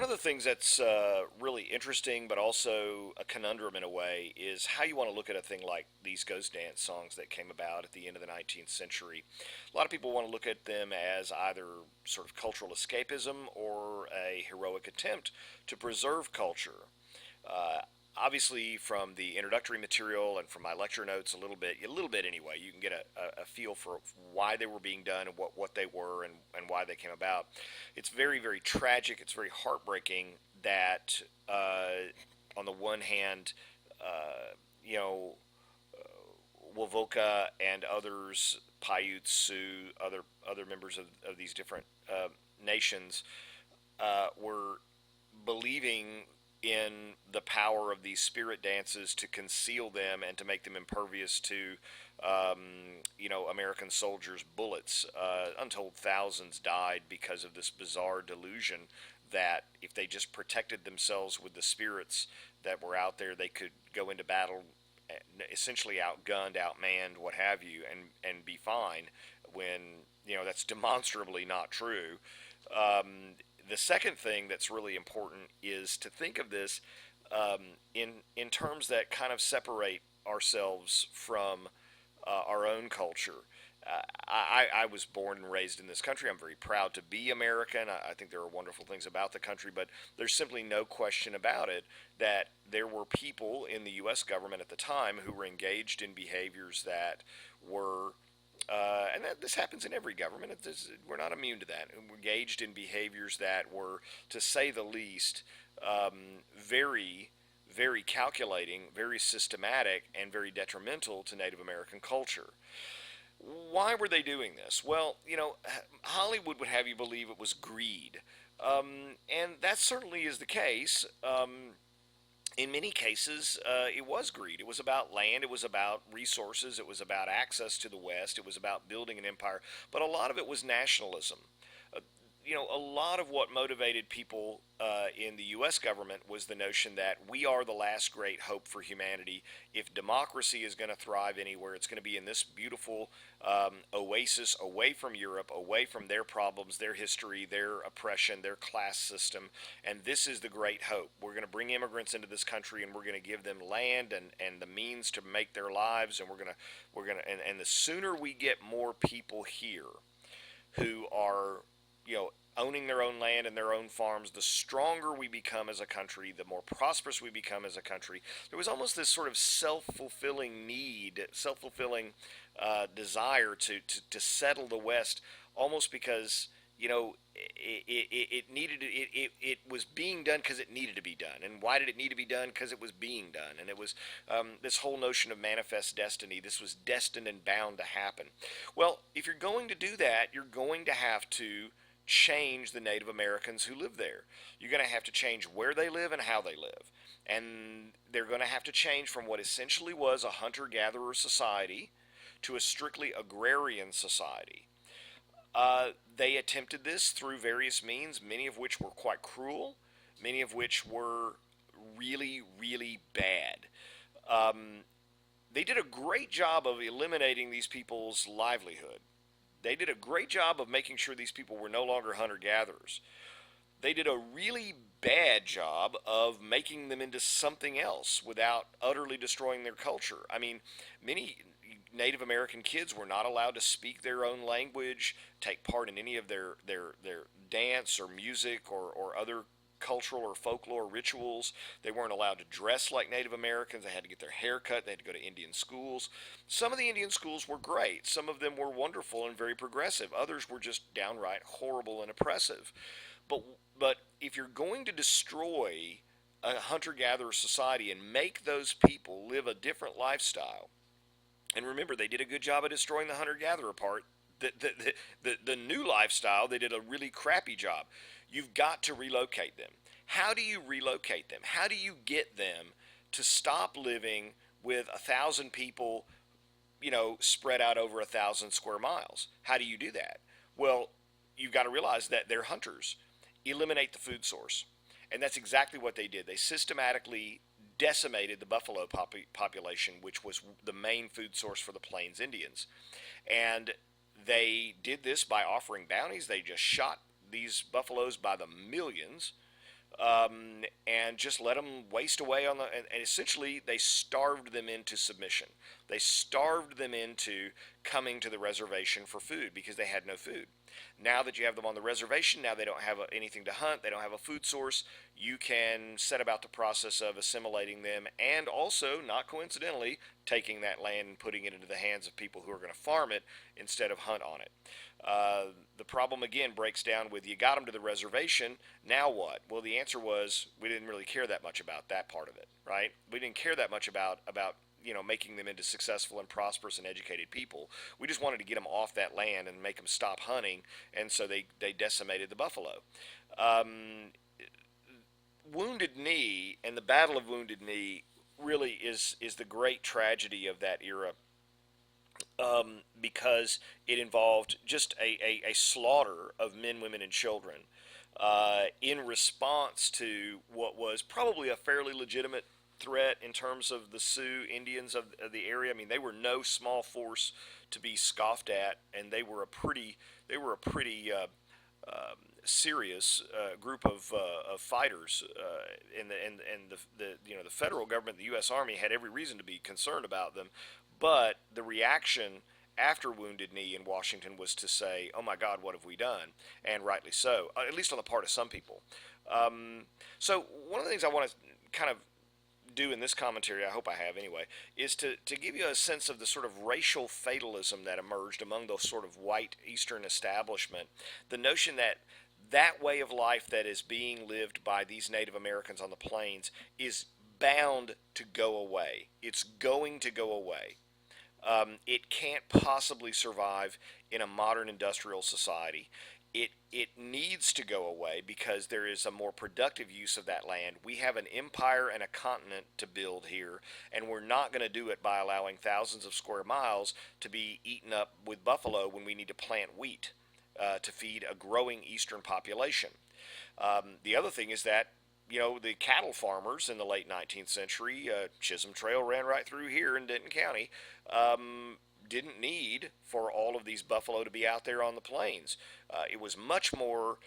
One of the things that's really interesting, but also a conundrum in a way, is how you want to look at a thing like these ghost dance songs that came about at the end of the 19th century. A lot of people want to look at them as either sort of cultural escapism or a heroic attempt to preserve culture. Uh, Obviously, from the introductory material and from my lecture notes, a little bit anyway, you can get a feel for why they were being done and what they were and why they came about. It's very, very tragic. It's very heartbreaking that, on the one hand, uh, you know, Wovoka and others, Paiutes, Sioux, other members of these different nations, were believing in the power of these spirit dances to conceal them and to make them impervious to, American soldiers' bullets. Untold thousands died because of this bizarre delusion that if they just protected themselves with the spirits that were out there, they could go into battle essentially outgunned, outmanned, what have you, and be fine. When that's demonstrably not true. The second thing that's really important is to think of this in terms that kind of separate ourselves from our own culture. I was born and raised in this country. I'm very proud to be American. I think there are wonderful things about the country, but there's simply no question about it that there were people in the U.S. government at the time who were engaged in behaviors that were this happens in every government. We're not immune to that. We're engaged in behaviors that were, to say the least, very, very calculating, very systematic, and very detrimental to Native American culture. Why were they doing this? Well, Hollywood would have you believe it was greed. And that certainly is the case. In many cases, it was greed. It was about land, it was about resources, it was about access to the West, it was about building an empire, but a lot of it was nationalism. Uh, a lot of what motivated people in the U.S. government was the notion that we are the last great hope for humanity. If democracy is going to thrive anywhere, it's going to be in this beautiful oasis away from Europe, away from their problems, their history, their oppression, their class system. And this is the great hope. We're going to bring immigrants into this country, and we're going to give them land and the means to make their lives. And and the sooner we get more people here who are, owning their own land and their own farms, the stronger we become as a country, the more prosperous we become as a country. There was almost this sort of self-fulfilling need, self-fulfilling desire to settle the West, almost because it was being done because it needed to be done. And why did it need to be done? Because it was being done. And it was this whole notion of manifest destiny. This was destined and bound to happen. Well, if you're going to do that, you're going to have to change the Native Americans who live there. You're going to have to change where they live and how they live. And they're going to have to change from what essentially was a hunter-gatherer society to a strictly agrarian society. They attempted this through various means, many of which were quite cruel, many of which were really, really bad. Um, they did a great job of eliminating these people's livelihood. They did a great job of making sure these people were no longer hunter gatherers. They did a really bad job of making them into something else without utterly destroying their culture. I mean, many Native American kids were not allowed to speak their own language, take part in any of their dance or music or other cultural or folklore rituals. They weren't allowed to dress like Native Americans. They had to get their hair cut. They had to go to Indian schools. Some of the Indian schools were great. Some of them were wonderful and very progressive. Others were just downright horrible and oppressive. But but if you're going to destroy a hunter-gatherer society and make those people live a different lifestyle, and remember, they did a good job of destroying the hunter-gatherer part. The new lifestyle, they did a really crappy job. You've got to relocate them. How do you relocate them? How do you get them to stop living with 1,000 people, spread out over 1,000 square miles? How do you do that? Well, you've got to realize that they're hunters. Eliminate the food source. And that's exactly what they did. They systematically decimated the buffalo population, which was the main food source for the Plains Indians. And they did this by offering bounties. They just shot these buffaloes by the millions and just let them waste away on and essentially they starved them into submission. They starved them into coming to the reservation for food because they had no food. Now that you have them on the reservation, now they don't have anything to hunt, they don't have a food source, you can set about the process of assimilating them and also, not coincidentally, taking that land and putting it into the hands of people who are going to farm it instead of hunt on it. The problem again breaks down with you got them to the reservation, now what? Well, the answer was we didn't really care that much about that part of it, right? We didn't care that much about making them into successful and prosperous and educated people. We just wanted to get them off that land and make them stop hunting, and so they decimated the buffalo. Um, Wounded Knee and the Battle of Wounded Knee really is the great tragedy of that era, because it involved just a slaughter of men, women, and children in response to what was probably a fairly legitimate threat in terms of the Sioux Indians of the area. I mean, they were no small force to be scoffed at, and they were a pretty serious group of fighters, and the federal government, the U.S. Army, had every reason to be concerned about them. But the reaction after Wounded Knee in Washington was to say, "Oh my God, what have we done?" And rightly so, at least on the part of some people. So one of the things I want to kind of do in this commentary, I hope I have anyway, is to give you a sense of the sort of racial fatalism that emerged among those sort of white Eastern establishment. The notion that that way of life that is being lived by these Native Americans on the plains is bound to go away. It's going to go away. It can't possibly survive in a modern industrial society. It needs to go away because there is a more productive use of that land. We have an empire and a continent to build here, and we're not going to do it by allowing thousands of square miles to be eaten up with buffalo when we need to plant wheat to feed a growing eastern population. The other thing is that the cattle farmers in the late 19th century, Chisholm Trail ran right through here in Denton County, didn't need for all of these buffalo to be out there on the plains. It was much more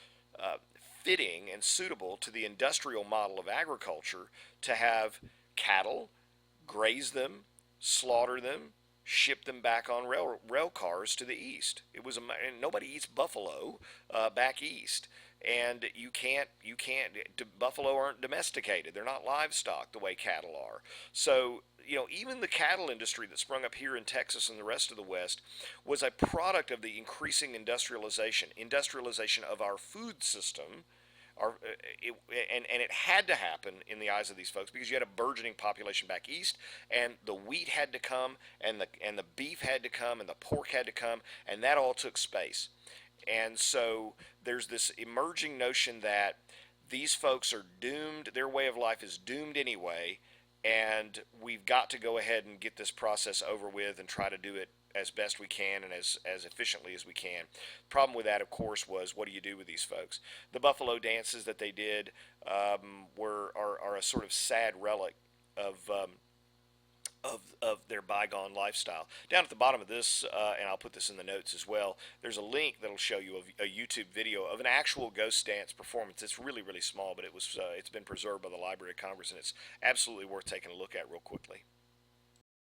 fitting and suitable to the industrial model of agriculture to have cattle, graze them, slaughter them, ship them back on rail cars to the east. And nobody eats buffalo back east, and you can't. Buffalo aren't domesticated. They're not livestock the way cattle are. So even the cattle industry that sprung up here in Texas and the rest of the West was a product of the increasing industrialization of our food system. And it had to happen in the eyes of these folks because you had a burgeoning population back east, and the wheat had to come, and the beef had to come, and the pork had to come, and that all took space. And so there's this emerging notion that these folks are doomed, their way of life is doomed anyway, and we've got to go ahead and get this process over with and try to do it as best we can and as efficiently as we can. Problem with that, of course, was what do you do with these folks? The buffalo dances that they did are a sort of sad relic of of their bygone lifestyle. Down at the bottom of this, and I'll put this in the notes as well, there's a link that'll show you a YouTube video of an actual ghost dance performance. It's really small, but it's been preserved by the Library of Congress, and it's absolutely worth taking a look at real quickly.